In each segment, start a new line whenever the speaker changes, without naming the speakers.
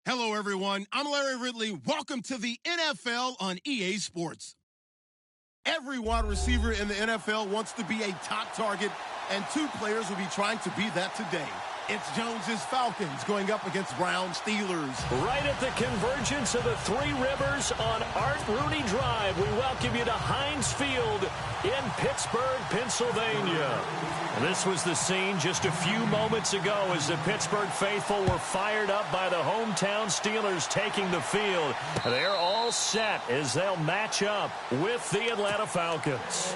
Hello, everyone. I'm Larry Ridley. Welcome to the NFL on EA Sports. Every wide receiver in the NFL wants to be a top target, and two players will be trying to be that today. It's Jones's Falcons going up against Brown Steelers.
Right at the convergence of the Three Rivers on Art Rooney Drive, we welcome you to Heinz Field in Pittsburgh, Pennsylvania. This was the scene just a few moments ago as the Pittsburgh faithful were fired up by the hometown Steelers taking the field. They're all set as they'll match up with the Atlanta Falcons.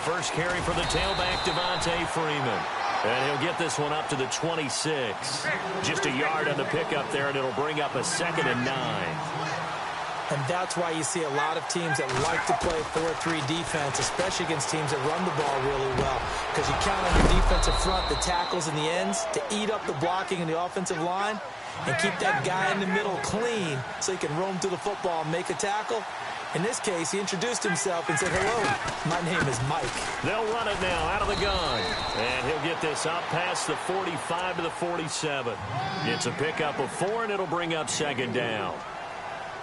First carry for the tailback, Devontae Freeman. And he'll get this one up to the 26. Just a yard on the pickup there, and it'll bring up a 2nd and 9.
And that's why you see a lot of teams that like to play 4-3 defense, especially against teams that run the ball really well. Because you count on your defensive front, the tackles and the ends, to eat up the blocking in the offensive line and keep that guy in the middle clean so he can roam through the football and make a tackle. In this case, he introduced himself and said, "Hello, my name is Mike."
They'll run it now out of the gun. And he'll get this up past the 45 to the 47. It's a pickup of 4, and it'll bring up 2nd down.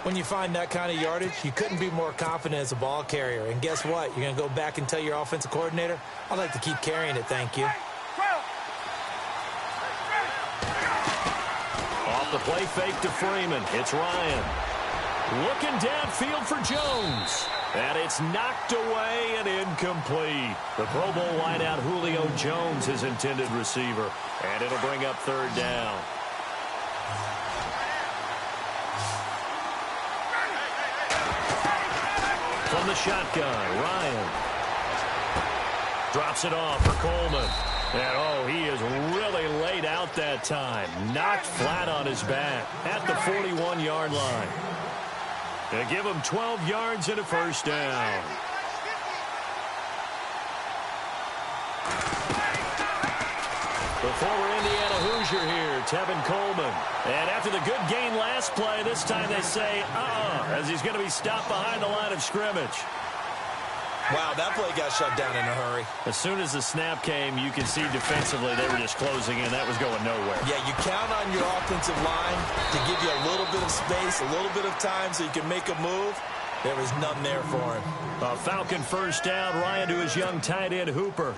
When you find that kind of yardage, you couldn't be more confident as a ball carrier. And guess what? You're going to go back and tell your offensive coordinator, "I'd like to keep carrying it, thank you."
Off the play fake to Freeman. It's Ryan. Looking downfield for Jones. And it's knocked away and incomplete. The Pro Bowl wideout Julio Jones, his intended receiver. And it'll bring up 3rd down. From the shotgun, Ryan. Drops it off for Coleman. And, he is really laid out that time. Knocked flat on his back at the 41-yard line. They give him 12 yards and a 1st down. The former Indiana Hoosier here, Tevin Coleman. And after the good gain last play, this time they say, as he's going to be stopped behind the line of scrimmage.
Wow, that play got shut down in a hurry.
As soon as the snap came, you could see defensively they were just closing in. That was going nowhere.
Yeah, you count on your offensive line to give you a little bit of space, a little bit of time so you can make a move. There was none there for him.
A Falcon 1st down. Ryan to his young tight end, Hooper.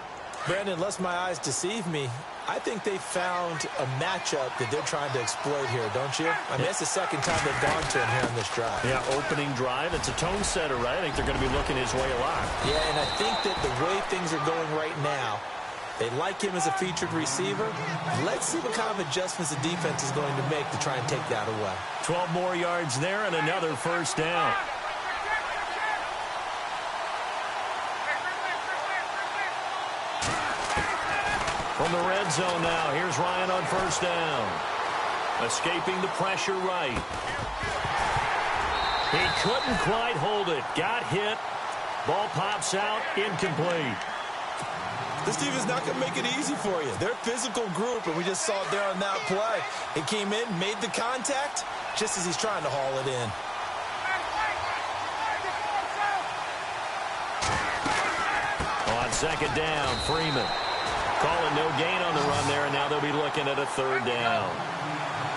Brandon, unless my eyes deceive me, I think they found a matchup that they're trying to exploit here, don't you? I mean, that's the 2nd time they've gone to him here on this drive.
Yeah, opening drive. It's a tone setter, right? I think they're going to be looking his way a lot.
Yeah, and I think that the way things are going right now, they like him as a featured receiver. Let's see what kind of adjustments the defense is going to make to try and take that away.
12 more yards there and another 1st down. From the red zone now, here's Ryan on 1st down. Escaping the pressure right. He couldn't quite hold it. Got hit. Ball pops out. Incomplete.
This team is not going to make it easy for you. They're a physical group, and we just saw it there on that play. It came in, made the contact, just as he's trying to haul it in.
On 2nd down, Freeman. Calling no gain on the run there, and now they'll be looking at a 3rd down.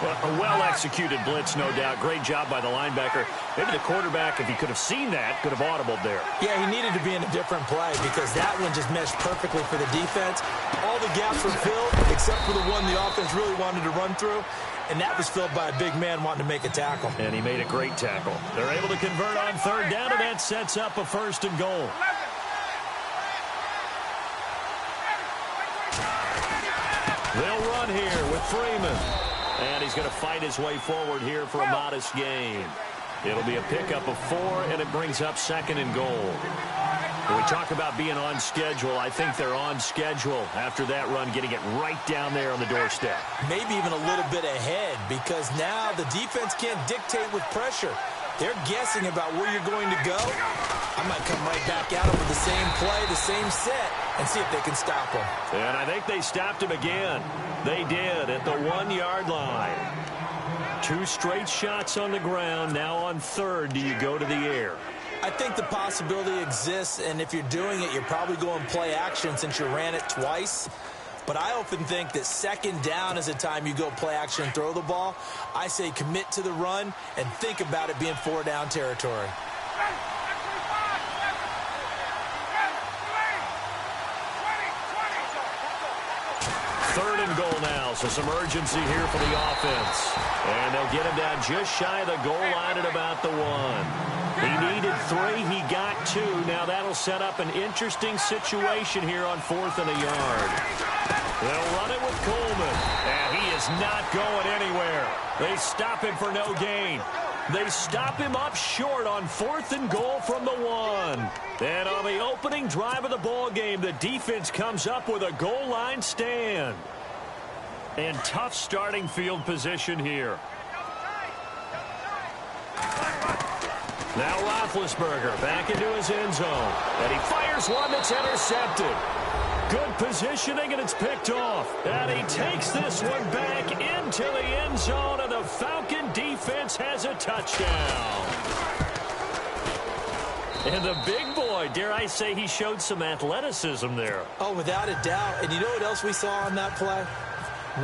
Well, a well-executed blitz, no doubt. Great job by the linebacker. Maybe the quarterback, if he could have seen that, could have audibled there.
Yeah, he needed to be in a different play because that one just meshed perfectly for the defense. All the gaps were filled except for the one the offense really wanted to run through, and that was filled by a big man wanting to make a tackle.
And he made a great tackle. They're able to convert on 3rd down, and that sets up a 1st and goal. They'll run here with Freeman. And he's going to fight his way forward here for a modest gain. It'll be a pickup of 4, and it brings up 2nd and goal. When we talk about being on schedule, I think they're on schedule after that run, getting it right down there on the doorstep.
Maybe even a little bit ahead, because now the defense can't dictate with pressure. They're guessing about where you're going to go. I might come right back at them with the same play, the same set, and see if they can stop them.
And I think they stopped him again. They did at the 1-yard line. 2 straight shots on the ground. Now on third, do you go to the air?
I think the possibility exists, and if you're doing it, you're probably going play action since you ran it twice. But I often think that second down is the time you go play action and throw the ball. I say commit to the run and think about it being 4-down territory.
Third and goal now, so some urgency here for the offense. And they'll get him down just shy of the goal line at about the 1. He needed 3, he got 2. Now that'll set up an interesting situation here on 4th and a yard. They'll run it with Coleman, and he is not going anywhere. They stop him for no gain. They stop him up short on 4th and goal from the 1. And on the opening drive of the ball game, the defense comes up with a goal line stand. And tough starting field position here. Now Roethlisberger back into his end zone. And he fires one that's intercepted. Good positioning, and it's picked off. And he takes this one back into the end zone, and the Falcon defense has a touchdown. And the big boy, dare I say, he showed some athleticism there.
Oh, without a doubt. And you know what else we saw on that play?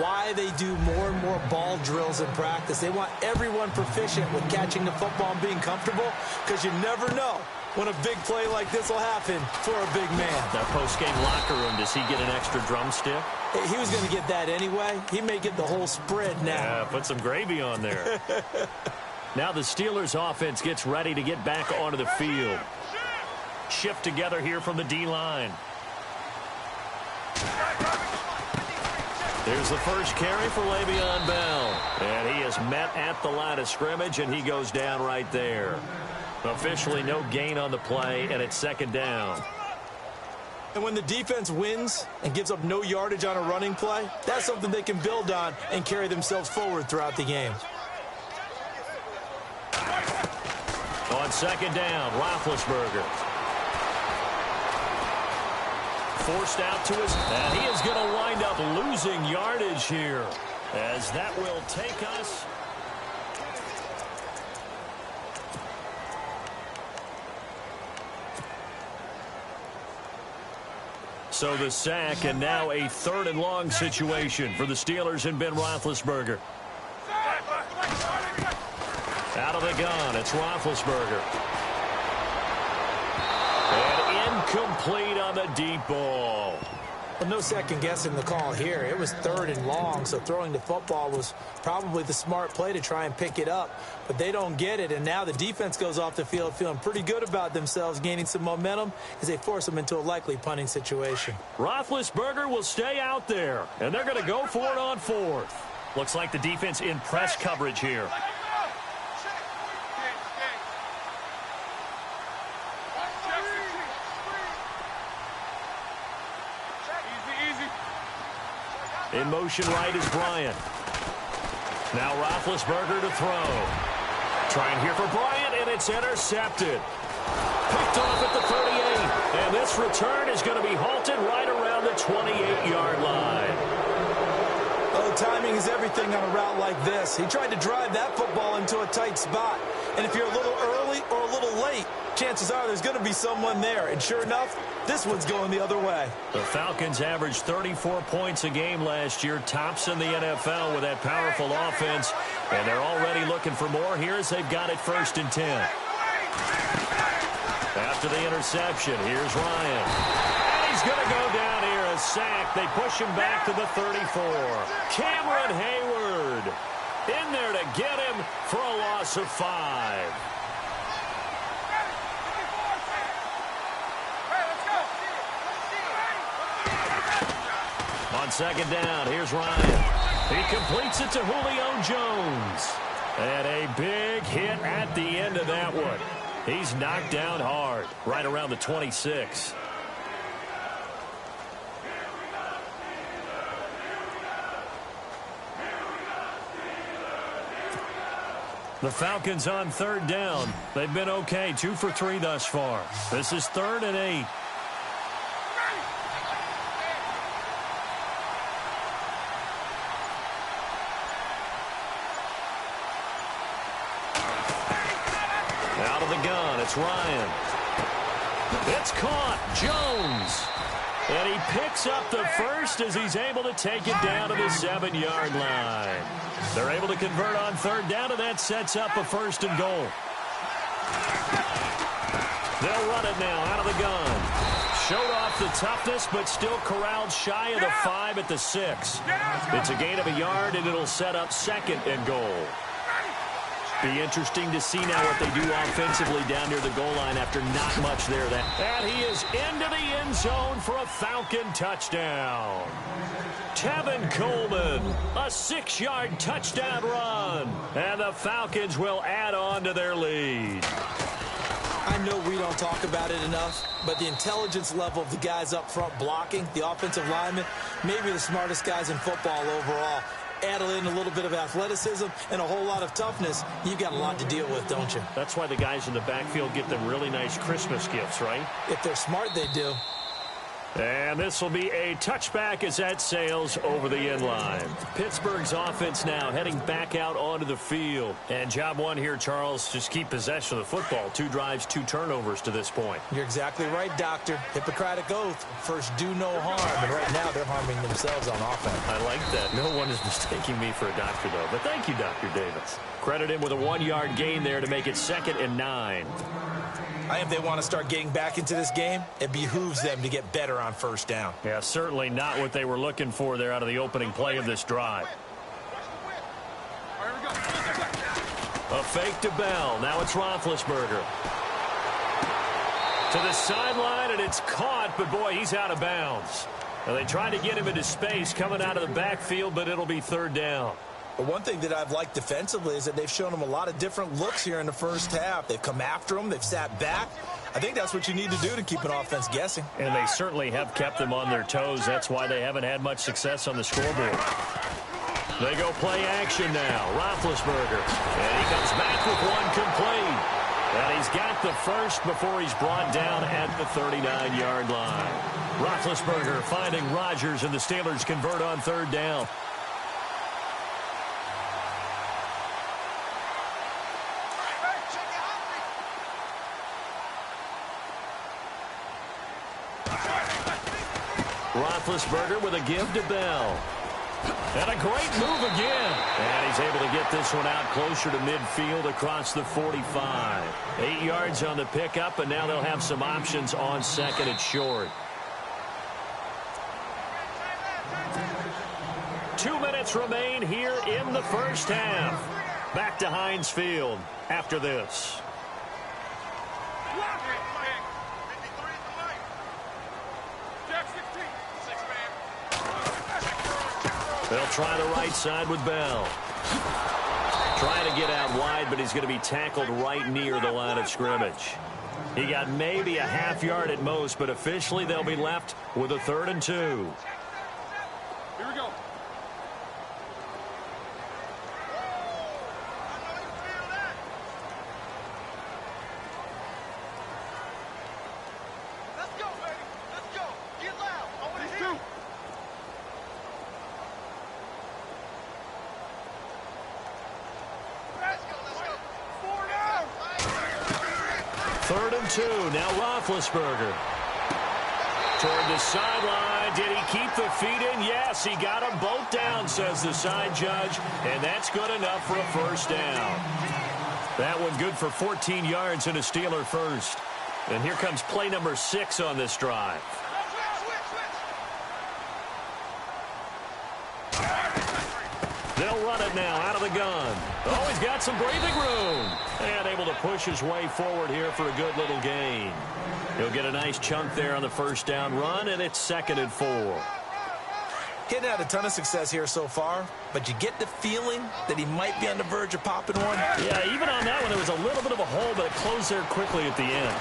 Why they do more and more ball drills in practice. They want everyone proficient with catching the football and being comfortable, because you never know when a big play like this will happen for a big man.
That post-game locker room, does he get an extra drumstick?
He was going to get that anyway. He may get the whole spread now.
Yeah, put some gravy on there. Now the Steelers offense gets ready to get back onto the field. Shift together here from the D-line. There's the first carry for Le'Veon Bell. And he is met at the line of scrimmage, and he goes down right there. Officially no gain on the play, and it's 2nd down.
And when the defense wins and gives up no yardage on a running play, that's something they can build on and carry themselves forward throughout the game.
On 2nd down, Roethlisberger. Forced out to his, and he is going to wind up losing yardage here, as that will take us. So the sack, and now a 3rd and long situation for the Steelers and Ben Roethlisberger. Out of the gun, it's Roethlisberger. And incomplete on the deep ball.
Well, no second guessing the call here. It was 3rd and long, so throwing the football was probably the smart play to try and pick it up. But they don't get it, and now the defense goes off the field feeling pretty good about themselves, gaining some momentum as they force them into a likely punting situation.
Roethlisberger will stay out there, and they're going to go for it on 4th. Looks like the defense in press coverage here. In motion right is Bryant. Now Roethlisberger to throw. Trying here for Bryant, and it's intercepted. Picked off at the 38. And this return is going to be halted right around the 28-yard line.
Oh, timing is everything on a route like this. He tried to drive that football into a tight spot. And if you're a little early or a little late, chances are there's going to be someone there. And sure enough, this one's going the other way.
The Falcons averaged 34 points a game last year, tops in the NFL with that powerful offense. And they're already looking for more here as they've got it 1st and 10. After the interception, here's Ryan. And he's going to go down here, a sack. They push him back to the 34. Cameron Hayward in there to get him for a loss of 5. On 2nd down, here's Ryan. He completes it to Julio Jones. And a big hit at the end of that one. He's knocked down hard, right around the 26. The Falcons on third down. They've been okay, 2 for 3 thus far. This is 3rd and 8. Out of the gun, it's Ryan. It's caught, Jones. And he picks up the first as he's able to take it down to the 7-yard line. They're able to convert on third down, and that sets up a 1st and goal. They'll run it now out of the gun. Showed off the toughness, but still corralled shy of the 5 at the 6. It's a gain of a yard, and it'll set up 2nd and goal. Be interesting to see now what they do offensively down near the goal line after not much there. And he is into the end zone for a Falcon touchdown. Tevin Coleman, a 6-yard touchdown run. And the Falcons will add on to their lead.
I know we don't talk about it enough, but the intelligence level of the guys up front blocking, the offensive linemen, maybe the smartest guys in football overall. Add in a little bit of athleticism and a whole lot of toughness, you've got a lot to deal with, don't you?
That's why the guys in the backfield get them really nice Christmas gifts, right?
If they're smart, they do.
And this will be a touchback as that sails over the end line. Pittsburgh's offense now heading back out onto the field. And job one here, Charles, just keep possession of the football. 2 drives, 2 turnovers to this point.
You're exactly right, Doctor. Hippocratic oath. First, do no harm. And right now, they're harming themselves on offense.
I like that. No one is mistaking me for a doctor, though. But thank you, Dr. Davis. Credit him with a 1-yard gain there to make it 2nd and 9.
If they want to start getting back into this game, it behooves them to get better on first down.
Yeah, certainly not what they were looking for there out of the opening play of this drive. A fake to Bell. Now it's Roethlisberger. To the sideline, and it's caught, but boy, he's out of bounds. Now, they tried to get him into space coming out of the backfield, but it'll be 3rd down.
But one thing that I've liked defensively is that they've shown him a lot of different looks here in the first half. They've come after him. They've sat back. I think that's what you need to do to keep an offense guessing.
And they certainly have kept them on their toes. That's why they haven't had much success on the scoreboard. They go play action now. Roethlisberger. And he comes back with one complete. And he's got the first before he's brought down at the 39-yard line. Roethlisberger finding Rodgers, and the Steelers convert on third down. Roethlisberger with a give to Bell. And a great move again. And he's able to get this one out closer to midfield across the 45. 8 yards on the pickup, and now they'll have some options on 2nd and short. 2 minutes remain here in the first half. Back to Heinz Field after this. They'll try the right side with Bell. Trying to get out wide, but he's going to be tackled right near the line of scrimmage. He got maybe a half yard at most, but officially they'll be left with a 3rd and 2.
Here we go. Let's go, baby. Let's go. Get loud. I want to hear you. Let's go. 4 down.
3rd and 2. Now Roethlisberger. Toward the sideline. Did he keep the feet in? Yes, he got them both down, says the side judge. And that's good enough for a first down. That one good for 14 yards and a Steeler first. And here comes play number 6 on this drive. They'll run it now out of the gun. Oh, he's got some breathing room. And able to push his way forward here for a good little gain. He'll get a nice chunk there on the first down run, and it's 2nd and 4.
He hadn't had a ton of success here so far, but you get the feeling that he might be on the verge of popping one.
Yeah, even on that one, there was a little bit of a hole, but it closed there quickly at the end.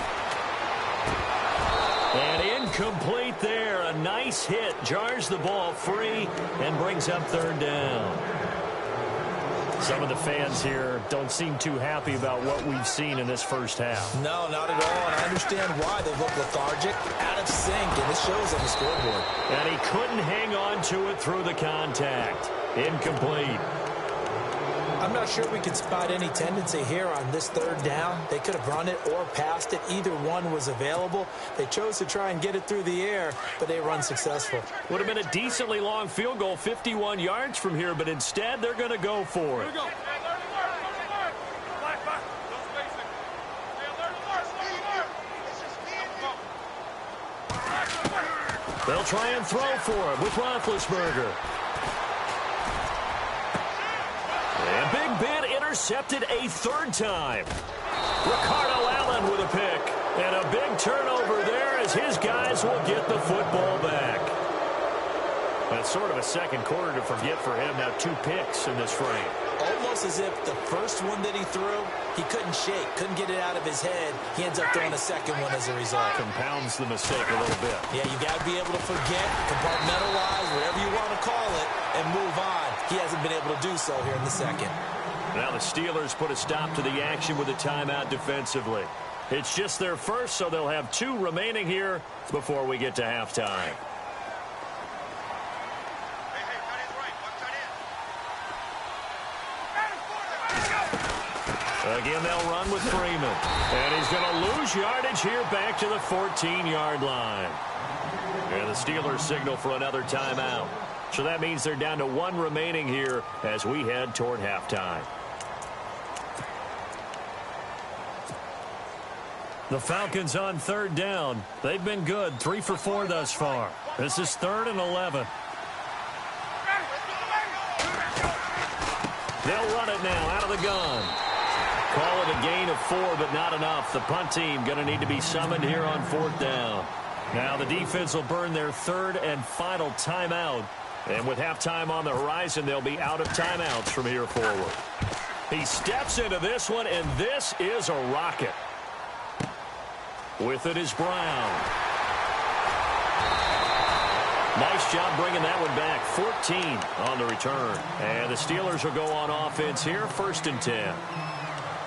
And incomplete there. A nice hit. Jars the ball free and brings up third down. Some of the fans here don't seem too happy about what we've seen in this first half.
No, not at all, and I understand why. They look lethargic, out of sync, and it shows on the scoreboard.
And he couldn't hang on to it through the contact. Incomplete.
I'm not sure we could spot any tendency here on this third down. They could have run it or passed it. Either one was available. They chose to try and get it through the air, but they were unsuccessful.
Would have been a decently long field goal, 51 yards from here, but instead they're going to go for it. They'll try and throw for it with Roethlisberger. And Big Ben intercepted a third time. Ricardo Allen with a pick. And a big turnover there as his guys will get the football back. That's sort of a second quarter to forget for him. Now 2 picks in this frame.
Almost as if the first one that he threw, he couldn't shake, couldn't get it out of his head. He ends up throwing a second one as a result.
Compounds the mistake a little bit.
Yeah, you got to be able to forget, compartmentalize, whatever you want to call it, and move on. He hasn't been able to do so here in the second.
Now the Steelers put a stop to the action with a timeout defensively. It's just their first, so they'll have 2 remaining here before we get to halftime. Again, they'll run with Freeman. And he's going to lose yardage here back to the 14-yard line. And the Steelers signal for another timeout. So that means they're down to 1 remaining here as we head toward halftime. The Falcons on third down. They've been good, 3 for 4 thus far. This is 3rd and 11. They'll run it now out of the gun. Call it a gain of 4, but not enough. The punt team going to need to be summoned here on 4th down. Now the defense will burn their 3rd and final timeout. And with halftime on the horizon, they'll be out of timeouts from here forward. He steps into this one, and this is a rocket. With it is Brown. Nice job bringing that one back. 14 on the return. And the Steelers will go on offense here, 1st and 10.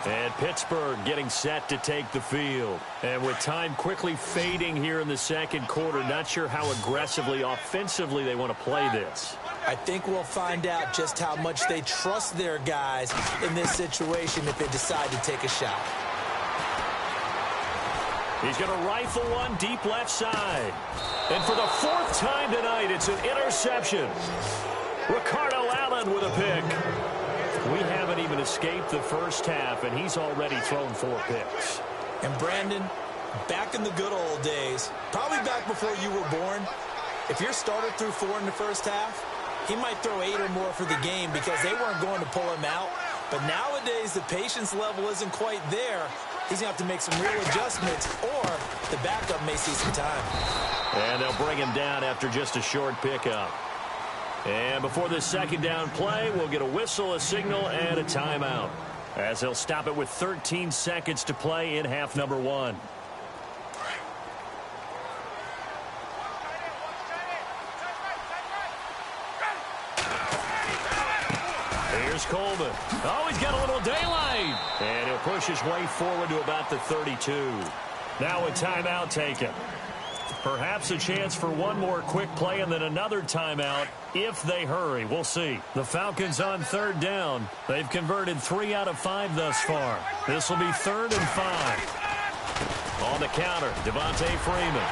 And Pittsburgh getting set to take the field. And with time quickly fading here in the second quarter, not sure how aggressively, offensively they want to play this.
I think we'll find out just how much they trust their guys in this situation if they decide to take a shot.
He's going to rifle one deep left side. And for the 4th time tonight, it's an interception. Ricardo Allen with a pick. We haven't even escaped the first half, and he's already thrown 4 picks.
And Brandon, back in the good old days, probably back before you were born, if your starter threw 4 in the first half, he might throw 8 or more for the game because they weren't going to pull him out. But nowadays, the patience level isn't quite there. He's going to have to make some real adjustments, or the backup may see some time.
And they'll bring him down after just a short pickup. And before this 2nd down play, we'll get a whistle, a signal, and a timeout, as they'll stop it with 13 seconds to play in half number 1. Here's Coleman. Oh, he's got a little daylight. And he'll push his way forward to about the 32. Now a timeout taken. Perhaps a chance for one more quick play and then another timeout if they hurry. We'll see. The Falcons on 3rd down. They've converted 3 out of 5 thus far. This will be 3rd and 5. On the counter, Devontae Freeman.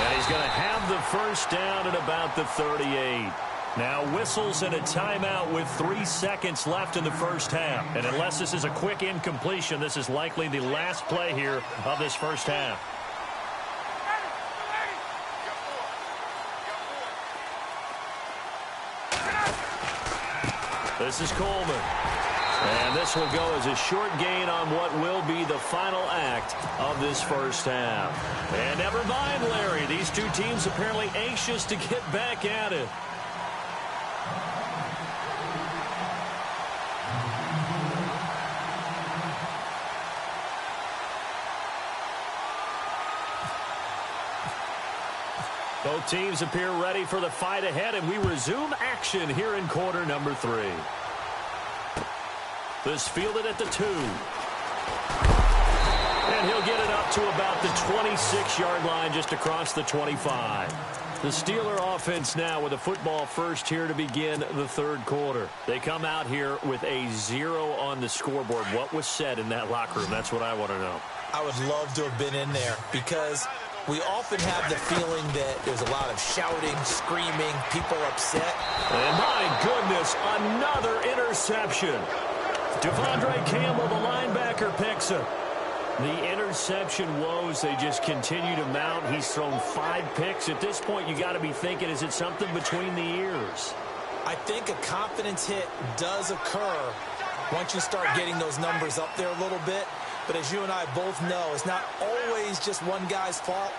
And he's going to have the first down at about the 38. Now whistles and a timeout with 3 seconds left in the first half. And unless this is a quick incompletion, this is likely the last play here of this first half. This is Coleman. And this will go as a short gain on what will be the final act of this first half. And never mind, Larry. These 2 teams apparently anxious to get back at it. Both teams appear ready for the fight ahead, and we resume action here in quarter number 3. This fielded at the 2. And he'll get it up to about the 26-yard line, just across the 25. The Steeler offense now with a football first here to begin the third quarter. They come out here with a 0 on the scoreboard. What was said in that locker room? That's what I want to know.
I would love to have been in there because we often have the feeling that there's a lot of shouting, screaming, people upset.
And my goodness, another interception. Devondre Campbell, the linebacker, picks it. The interception woes, they just continue to mount. He's thrown 5 picks. At this point, you got to be thinking, is it something between the ears?
I think a confidence hit does occur once you start getting those numbers up there a little bit. But as you and I both know, it's not always just one guy's fault.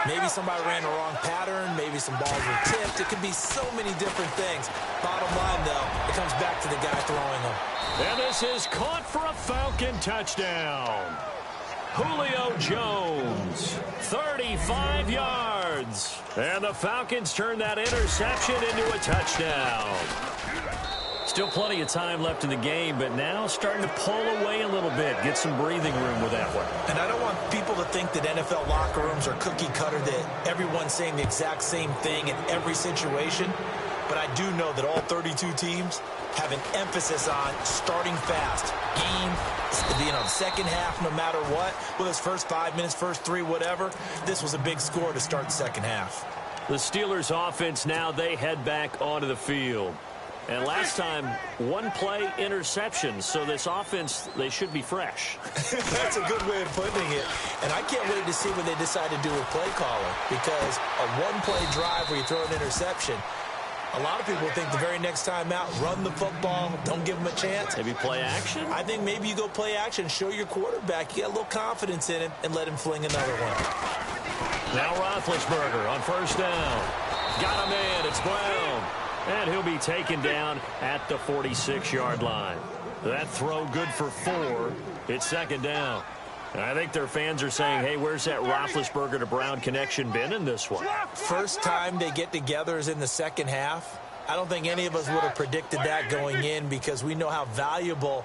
Maybe somebody ran the wrong pattern. Maybe some balls were tipped. It could be so many different things. Bottom line, though, it comes back to the guy throwing them.
And this is caught for a Falcon touchdown. Julio Jones, 35 yards. And the Falcons turn that interception into a touchdown. Still plenty of time left in the game, but now starting to pull away a little bit. Get some breathing room with that one.
And I don't want people to think that NFL locker rooms are cookie cutter, that everyone's saying the exact same thing in every situation. But I do know that all 32 teams have an emphasis on starting fast. Game, the second half, no matter what. Whether it's first 5 minutes, first 3, whatever. This was a big score to start the second half.
The Steelers offense now, they head back onto the field. And last time, 1 play interception. So this offense, they should be fresh.
That's a good way of putting it. And I can't wait to see what they decide to do with play calling. Because a 1-play drive where you throw an interception, a lot of people think the very next time out, run the football, don't give them a chance.
Maybe play action?
I think maybe you go play action, show your quarterback, you got a little confidence in him, and let him fling another one.
Now Roethlisberger on first down. Got him in, it's Brown. And he'll be taken down at the 46-yard line. That throw good for 4. It's second down. And I think their fans are saying, hey, where's that Roethlisberger to Brown connection been in this one?
First time they get together is in the second half. I don't think any of us would have predicted that going in because we know how valuable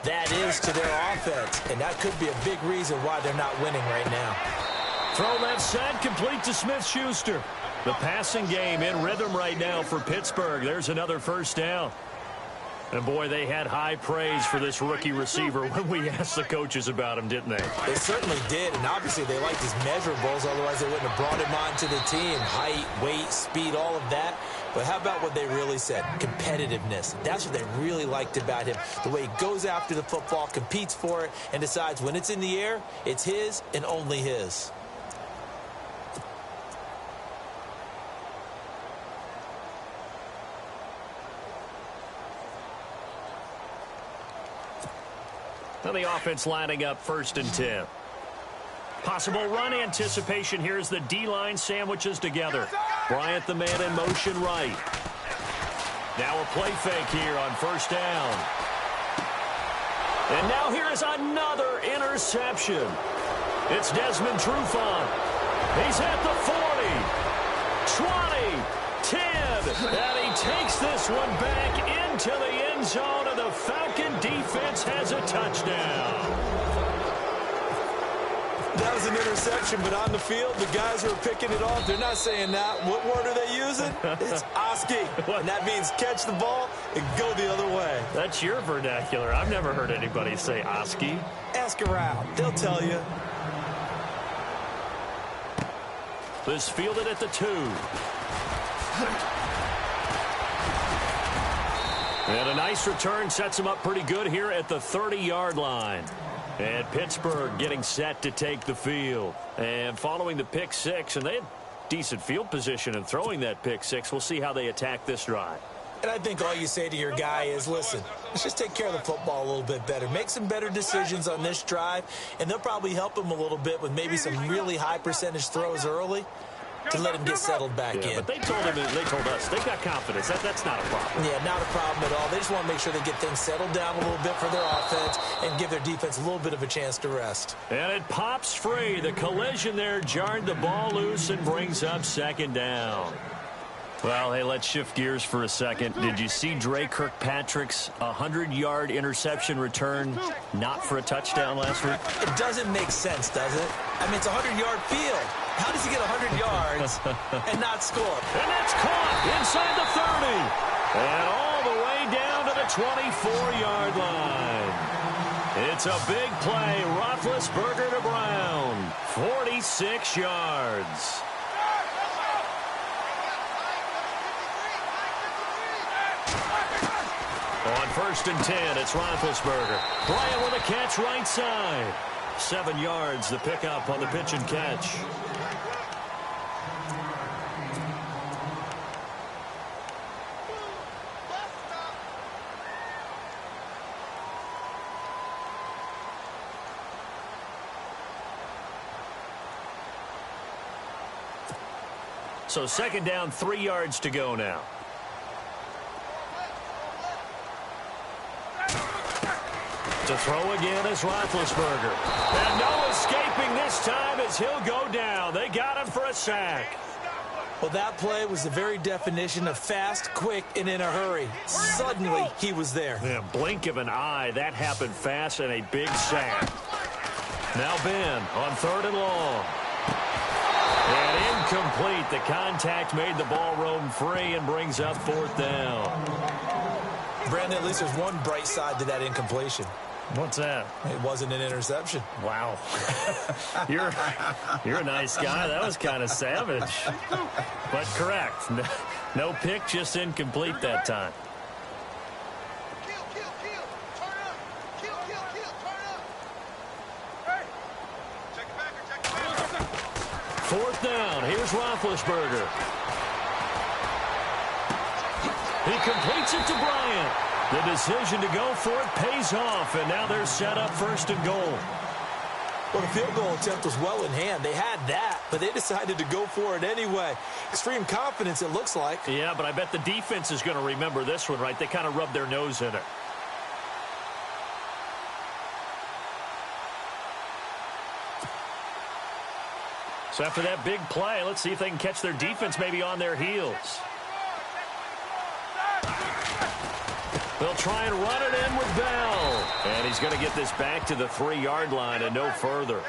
that is to their offense. And that could be a big reason why they're not winning right now.
Throw left side, complete to Smith-Schuster. The passing game in rhythm right now for Pittsburgh. There's another first down. And, boy, they had high praise for this rookie receiver when we asked the coaches about him, didn't they?
They certainly did, and obviously they liked his measurables. Otherwise, they wouldn't have brought him onto the team. Height, weight, speed, all of that. But how about what they really said? Competitiveness. That's what they really liked about him. The way he goes after the football, competes for it, and decides when it's in the air, it's his and only his.
Now the offense lining up 1st and 10. Possible run anticipation. Here's the D-line sandwiches together. Bryant, the man in motion right. Now a play fake here on first down. And now here is another interception. It's Desmond Trufant. He's at the 40, 20, 10, and he takes this one back into the end zone, and the Falcon defense has a touchdown.
That was an interception, but on the field, the guys who are picking it off, they're not saying that. What word are they using? It's Oski, and that means catch the ball and go the other way.
That's your vernacular. I've never heard anybody say Oski.
Ask around. They'll tell you.
This fielded at the 2. And a nice return sets him up pretty good here at the 30-yard line. And Pittsburgh getting set to take the field. And following the pick 6, and they had decent field position in throwing that pick 6. We'll see how they attack this drive.
And I think all you say to your guy is, listen, let's just take care of the football a little bit better. Make some better decisions on this drive, and they'll probably help him a little bit with maybe some really high percentage throws early. to let him get settled back in.
But they told us, they've got confidence. That's not a problem.
Yeah, not a problem at all. They just want to make sure they get things settled down a little bit for their offense and give their defense a little bit of a chance to rest.
And it pops free. The collision there jarred the ball loose and brings up second down. Well, hey, let's shift gears for a second. Did you see Dre Kirkpatrick's 100-yard interception return not for a touchdown last week?
It doesn't make sense, does it? I mean, it's a 100-yard field. How does he get 100 yards and not score?
And that's caught inside the 30. And all the way down to the 24-yard line. It's a big play. Roethlisberger to Brown. 46 yards. On 1st and 10, it's Roethlisberger. Bryant with a catch right side. 7 yards, the pickup on the pitch and catch. So 2nd down, 3 yards to go now. To throw again is Roethlisberger. And no escaping this time as he'll go down. They got him for a sack.
Well, that play was the very definition of fast, quick, and in a hurry. Suddenly, he was there.
Yeah, blink of an eye. That happened fast and a big sack. Now Ben on 3rd and long. And incomplete. The contact made the ball roam free and brings up 4th down.
Brandon, at least there's one bright side to that incompletion.
What's that?
It wasn't an interception.
Wow. You're a nice guy. That was kind of savage. But correct. No pick, just incomplete that time.
Kill. Turn up. Kill. Turn up. Hey. Check it back.
4th down. Here's Roethlisberger. He completes it to Bryant. The decision to go for it pays off, and now they're set up 1st and goal.
Well, the field goal attempt was well in hand. They had that, but they decided to go for it anyway. Extreme confidence, it looks like.
Yeah, but I bet the defense is going to remember this one, right? They kind of rubbed their nose in it. So after that big play, let's see if they can catch their defense maybe on their heels. They'll try and run it in with Bell. And he's going to get this back to the 3-yard line and no further.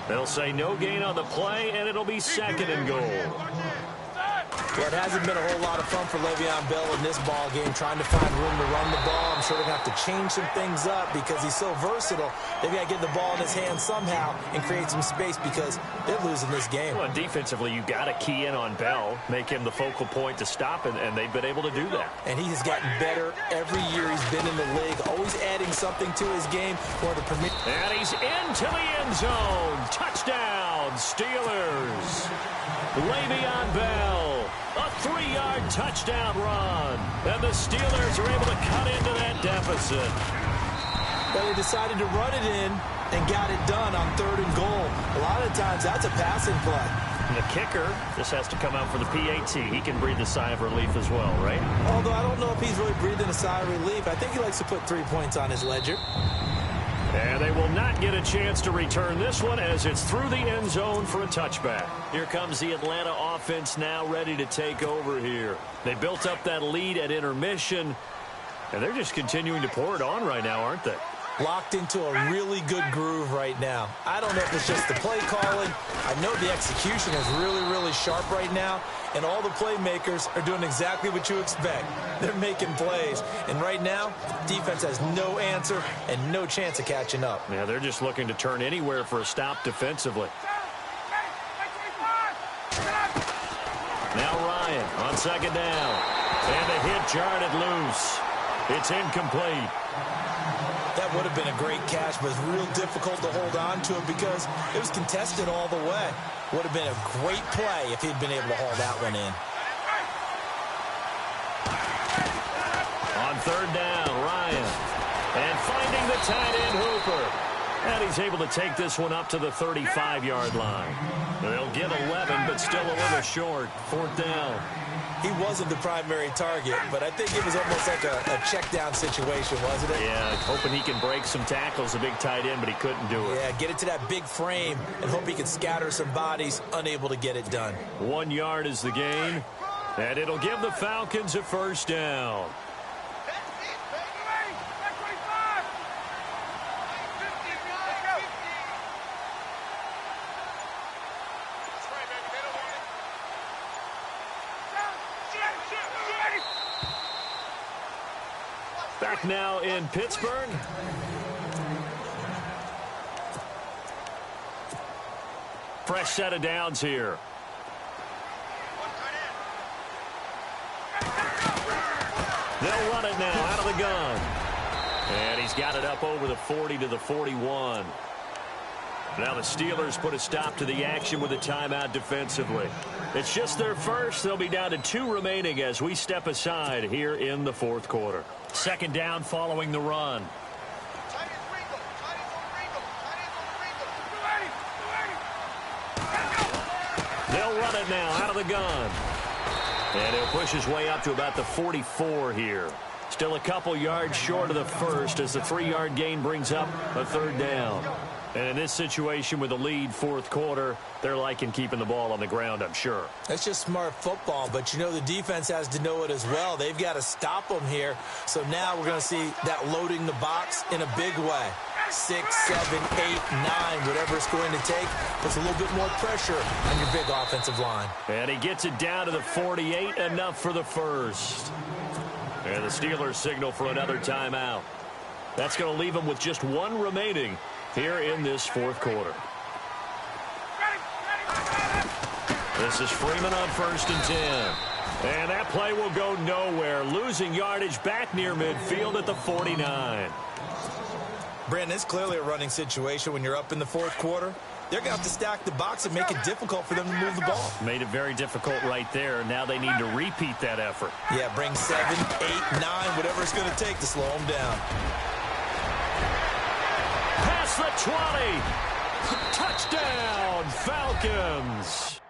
They'll say no gain on the play, and it'll be 2nd and goal.
Well, it hasn't been a whole lot of fun for Le'Veon Bell in this ball game, trying to find room to run the ball. I'm sure they're going to have to change some things up because he's so versatile. They've got to get the ball in his hands somehow and create some space because they're losing this game.
Well, defensively, you've got to key in on Bell, make him the focal point to stop, and they've been able to do that.
And he has gotten better every year he's been in the league, always adding something to his game.
And he's into the end zone. Touchdown, Steelers. Le'Veon Bell. A 3-yard touchdown run. And the Steelers are able to cut into that deficit.
But they decided to run it in and got it done on 3rd and goal. A lot of times that's a passing play.
And the kicker just has to come out for the PAT. He can breathe a sigh of relief as well, right?
Although I don't know if he's really breathing a sigh of relief. I think he likes to put 3 points on his ledger.
And they will not get a chance to return this one as it's through the end zone for a touchback. Here comes the Atlanta offense now ready to take over here. They built up that lead at intermission, and they're just continuing to pour it on right now, aren't they?
Locked into a really good groove right now. I don't know if it's just the play calling. I know the execution is really, really sharp right now, and all the playmakers are doing exactly what you expect. They're making plays, and right now, defense has no answer and no chance of catching up.
Yeah, they're just looking to turn anywhere for a stop defensively. Now Ryan on 2nd down, and the hit jarred it loose. It's incomplete.
That would have been a great catch, but it's real difficult to hold on to it because it was contested all the way. Would have been a great play if he'd been able to haul that one in.
On 3rd down, Ryan. And finding the tight end Hooper. And he's able to take this one up to the 35-yard line. They'll get 11, but still a little short. 4th down.
He wasn't the primary target, but I think it was almost like a check down situation, wasn't it?
Yeah, hoping he can break some tackles, a big tight end, but he couldn't do it.
Yeah, get it to that big frame and hope he can scatter some bodies, unable to get it done.
1 yard is the gain, and it'll give the Falcons a 1st down. Back now in Pittsburgh. Fresh set of downs here. They'll run it now out of the gun. And he's got it up over the 40 to the 41. Now the Steelers put a stop to the action with a timeout defensively. It's just their first. They'll be down to 2 remaining as we step aside here in the 4th quarter. 2nd down following the run. They'll run it now out of the gun. And he'll push his way up to about the 44 here. Still a couple yards short of the first as the 3-yard gain brings up a 3rd down. And in this situation with the lead 4th quarter, they're liking keeping the ball on the ground, I'm sure.
That's just smart football, but you know the defense has to know it as well. They've got to stop them here. So now we're going to see that loading the box in a big way. 6, 7, 8, 9, whatever it's going to take, puts a little bit more pressure on your big offensive line.
And he gets it down to the 48, enough for the first. And the Steelers signal for another timeout. That's going to leave them with just 1 remaining here in this 4th quarter. This is Freeman on 1st and 10. And that play will go nowhere. Losing yardage back near midfield at the 49.
Brandon, it's clearly a running situation when you're up in the 4th quarter. They're going to have to stack the box and make it difficult for them to move the ball.
Made it very difficult right there. Now they need to repeat that effort.
Yeah, bring 7, 8, 9, whatever it's going to take to slow them down.
Past the 20. Touchdown, Falcons.